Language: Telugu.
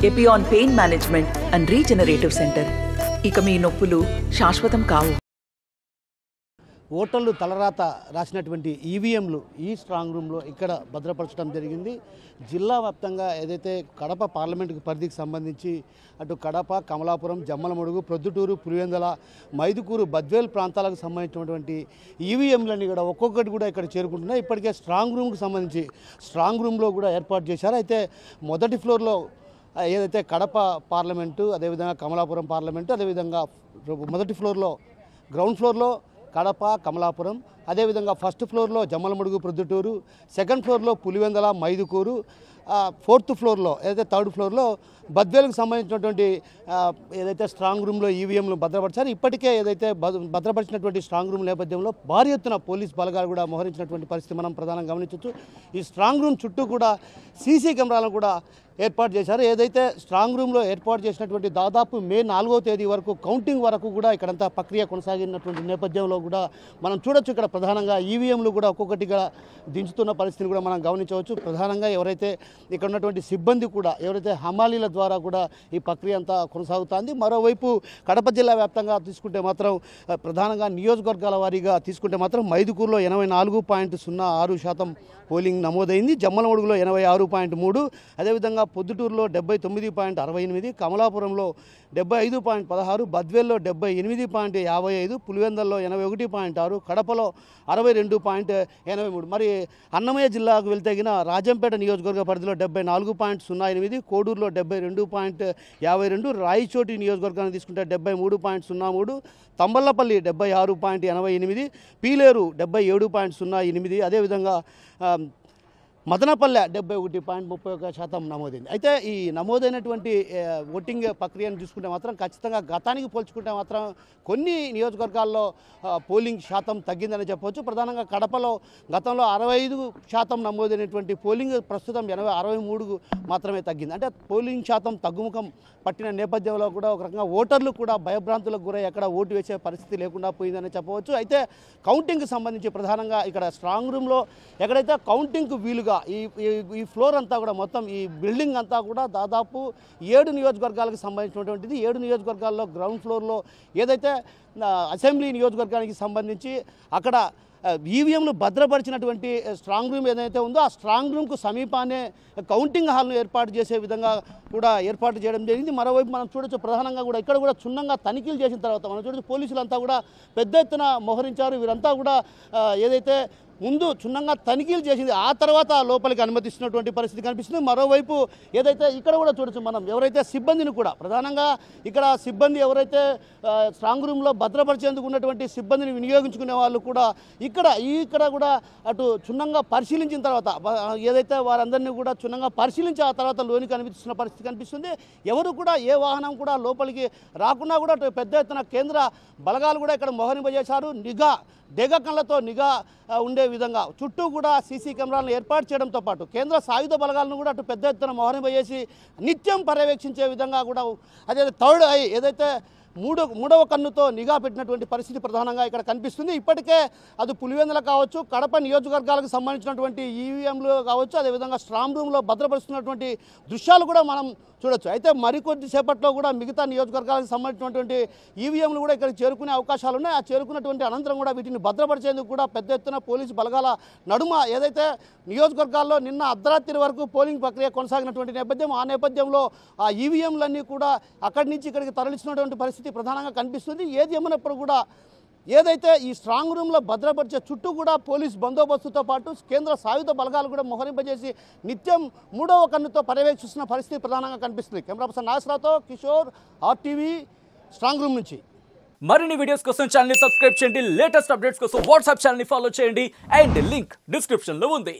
Epione pain management and regenerative centre. ఇక మీ నొప్పులు శాశ్వతం కావు. ఓటర్లు తలరాత రాసినటువంటి ఈవీఎంలు ఈ స్ట్రాంగ్ రూమ్లో ఇక్కడ భద్రపరచడం జరిగింది. జిల్లా వ్యాప్తంగా ఏదైతే కడప పార్లమెంటుకు పరిధికి సంబంధించి అటు కడప, కమలాపురం, జమ్మలమడుగు, ప్రొద్దుటూరు, పులివెందుల, మైదుకూరు, బద్వేల్ ప్రాంతాలకు సంబంధించినటువంటి ఈవీఎంలన్నీ కూడా ఒక్కొక్కటి కూడా ఇక్కడ చేరుకుంటున్నాయి. ఇప్పటికే స్ట్రాంగ్ రూమ్కి సంబంధించి స్ట్రాంగ్ రూమ్లో కూడా ఏర్పాటు చేశారు. అయితే మొదటి ఫ్లోర్లో ఏదైతే కడప పార్లమెంటు, అదేవిధంగా కమలాపురం పార్లమెంటు, అదేవిధంగా మొదటి ఫ్లోర్లో గ్రౌండ్ ఫ్లోర్లో కడప, కమలాపురం, అదేవిధంగా ఫస్ట్ ఫ్లోర్లో జమ్మలమడుగు, ప్రొద్దుటూరు, సెకండ్ ఫ్లోర్లో పులివెందుల, మైదుకూరు, ఫోర్త్ ఫ్లోర్లో ఏదైతే థర్డ్ ఫ్లోర్లో బద్వేలుకు సంబంధించినటువంటి ఏదైతే స్ట్రాంగ్ రూమ్లో ఈవీఎంలు భద్రపరిచారు. ఇప్పటికే ఏదైతే భద్రపరిచినటువంటి స్ట్రాంగ్ రూమ్ నేపథ్యంలో భారీ ఎత్తున పోలీస్ బలగాలు కూడా మోహరించినటువంటి పరిస్థితి మనం ప్రధానంగా గమనించవచ్చు. ఈ స్ట్రాంగ్ రూమ్ చుట్టూ కూడా సీసీ కెమెరాలను కూడా ఏర్పాటు చేశారు. ఏదైతే స్ట్రాంగ్ రూమ్లో ఏర్పాటు చేసినటువంటి దాదాపు మే 4వ తేదీ వరకు కౌంటింగ్ వరకు కూడా ఇక్కడంతా ప్రక్రియ కొనసాగినటువంటి నేపథ్యంలో కూడా మనం చూడొచ్చు. ఇక్కడ ప్రధానంగా ఈవీఎంలు కూడా ఒక్కొక్కటిగా దించుతున్న పరిస్థితిని కూడా మనం గమనించవచ్చు. ప్రధానంగా ఎవరైతే ఇక్కడ ఉన్నటువంటి సిబ్బంది కూడా ఎవరైతే హమాలీల ద్వారా కూడా ఈ ప్రక్రియ అంతా కొనసాగుతుంది. మరోవైపు కడప జిల్లా వ్యాప్తంగా తీసుకుంటే మాత్రం ప్రధానంగా నియోజకవర్గాల వారీగా తీసుకుంటే మాత్రం మైదుకూరులో 84.06% పోలింగ్ నమోదైంది. జమ్మలమడుగులో 86.3, అదేవిధంగా పొద్దుటూరులో 79.68, కమలాపురంలో 75.16, బద్వేల్లో 78.55, పులివెందుల్లో 81.6, కడపలో 62.83. మరి అన్నమయ్య జిల్లాకు వెళ్తే రాజంపేట నియోజకవర్గ పరిధిలో 74.08, కోడూరులో 72.52, రాయచోటి నియోజకవర్గాన్ని తీసుకుంటే 73.03, తంబళ్లపల్లి 76.88, పీలేరు 77.08, అదేవిధంగా మదనపల్లె 71.31% నమోదైంది. అయితే ఈ నమోదైనటువంటి ఓటింగ్ ప్రక్రియను చూసుకుంటే మాత్రం ఖచ్చితంగా గతానికి పోల్చుకుంటే మాత్రం కొన్ని నియోజకవర్గాల్లో పోలింగ్ శాతం తగ్గిందని చెప్పవచ్చు. ప్రధానంగా కడపలో గతంలో 65% నమోదైనటువంటి పోలింగ్ ప్రస్తుతం 63 మాత్రమే తగ్గింది. అంటే పోలింగ్ శాతం తగ్గుముఖం పట్టిన నేపథ్యంలో కూడా ఒక రకంగా ఓటర్లు కూడా భయభ్రాంతులకు గురై ఎక్కడ ఓటు వేసే పరిస్థితి లేకుండా పోయిందని చెప్పవచ్చు. అయితే కౌంటింగ్కి సంబంధించి ప్రధానంగా ఇక్కడ స్ట్రాంగ్ రూమ్లో ఎక్కడైతే కౌంటింగ్కు వీలుగా ఈ ఫ్లోర్ అంతా కూడా మొత్తం ఈ బిల్డింగ్ అంతా కూడా దాదాపు 7 నియోజకవర్గాలకు సంబంధించినటువంటిది. 7 నియోజకవర్గాల్లో గ్రౌండ్ ఫ్లోర్లో ఏదైతే అసెంబ్లీ నియోజకవర్గానికి సంబంధించి అక్కడ ఈవీఎంలు భద్రపరిచినటువంటి స్ట్రాంగ్ రూమ్ ఏదైతే ఉందో ఆ స్ట్రాంగ్ రూమ్కు సమీపానే కౌంటింగ్ హాల్ను ఏర్పాటు చేసే విధంగా కూడా ఏర్పాటు చేయడం జరిగింది. మరోవైపు మనం చూడొచ్చు ప్రధానంగా కూడా ఇక్కడ కూడా క్షుణ్ణంగా తనిఖీలు చేసిన తర్వాత మనం చూడొచ్చు పోలీసులంతా కూడా పెద్ద ఎత్తున మోహరించారు. వీరంతా కూడా ఏదైతే ముందు క్షుణ్ణంగా తనిఖీలు చేసింది ఆ తర్వాత లోపలికి అనుమతిస్తున్నటువంటి పరిస్థితి కనిపిస్తుంది. మరోవైపు ఏదైతే ఇక్కడ కూడా చూడొచ్చు మనం ఎవరైతే సిబ్బందిని కూడా ప్రధానంగా ఇక్కడ సిబ్బంది ఎవరైతే స్ట్రాంగ్ రూమ్లో భద్రపరిచేందుకు ఉన్నటువంటి సిబ్బందిని వినియోగించుకునే వాళ్ళు కూడా ఇక్కడ కూడా అటు క్షుణ్ణంగా పరిశీలించిన తర్వాత ఏదైతే వారందరినీ కూడా క్షుణ్ణంగా పరిశీలించి ఆ తర్వాత లోనికి అనుమతిస్తున్న పరిస్థితి కనిపిస్తుంది. ఎవరు కూడా ఏ వాహనం కూడా లోపలికి రాకుండా కూడా పెద్ద ఎత్తున కేంద్ర బలగాలు కూడా ఇక్కడ మోహరింపజేశారు. డేగ కళ్ళతో నిఘా ఉండే విధంగా చుట్టూ కూడా సీసీ కెమెరాలను ఏర్పాటు చేయడంతో పాటు కేంద్ర సాయుధ బలగాలను కూడా అటు పెద్ద ఎత్తున మోహరింపజేసి నిత్యం పర్యవేక్షించే విధంగా కూడా అదే థర్డ్ ఐ ఏదైతే మూడవ కన్నుతో నిఘా పెట్టినటువంటి పరిస్థితి ప్రధానంగా ఇక్కడ కనిపిస్తుంది. ఇప్పటికే అది పులివెందుల కావచ్చు, కడప నియోజకవర్గాలకు సంబంధించినటువంటి ఈవీఎంలు కావచ్చు, అదేవిధంగా స్ట్రాంగ్ రూమ్లో భద్రపరుస్తున్నటువంటి దృశ్యాలు కూడా మనం చూడొచ్చు. అయితే మరికొద్ది సేపట్లో కూడా మిగతా నియోజకవర్గాలకు సంబంధించినటువంటి ఈవీఎంలు కూడా ఇక్కడ చేరుకునే అవకాశాలు ఉన్నాయి. ఆ చేరుకున్నటువంటి అనంతరం కూడా వీటిని భద్రపరిచేందుకు కూడా పెద్ద ఎత్తున పోలీసు బలగాల నడుమ ఏదైతే నియోజకవర్గాల్లో నిన్న అర్ధరాత్రి వరకు పోలింగ్ ప్రక్రియ కొనసాగినటువంటి నేపథ్యం, ఆ నేపథ్యంలో ఆ ఈవీఎంలన్నీ కూడా అక్కడి నుంచి ఇక్కడికి తరలిస్తున్నటువంటి పరిస్థితి ప్రధానంగా కనిపిస్తుంది. ఏది ఏమైనప్పుడు కూడా ఏదైతే ఈ స్ట్రాంగ్ రూమ్లో భద్రపరిచే చుట్టూ కూడా పోలీస్ బందోబస్తుతో పాటు కేంద్ర సాయుధ బలగాలు కూడా మోహరింపజేసి నిత్యం మూడవ కన్నుతో పర్యవేక్షిస్తున్న పరిస్థితి ప్రధానంగా కనిపిస్తుంది. కెమెరా పర్సన్ నాగేశ్వరరావుతో కిషోర్, RTV స్ట్రాంగ్ రూమ్ నుంచి. మరిన్ని వీడియోస్ కోసం ఛానల్ ని సబ్స్క్రైబ్ చేయండి. లేటెస్ట్ అప్డేట్స్ కోసం వాట్సాప్ ఛానల్ ని ఫాలో చేయండి. అండ్ లింక్ డిస్క్రిప్షన్ లో ఉంది.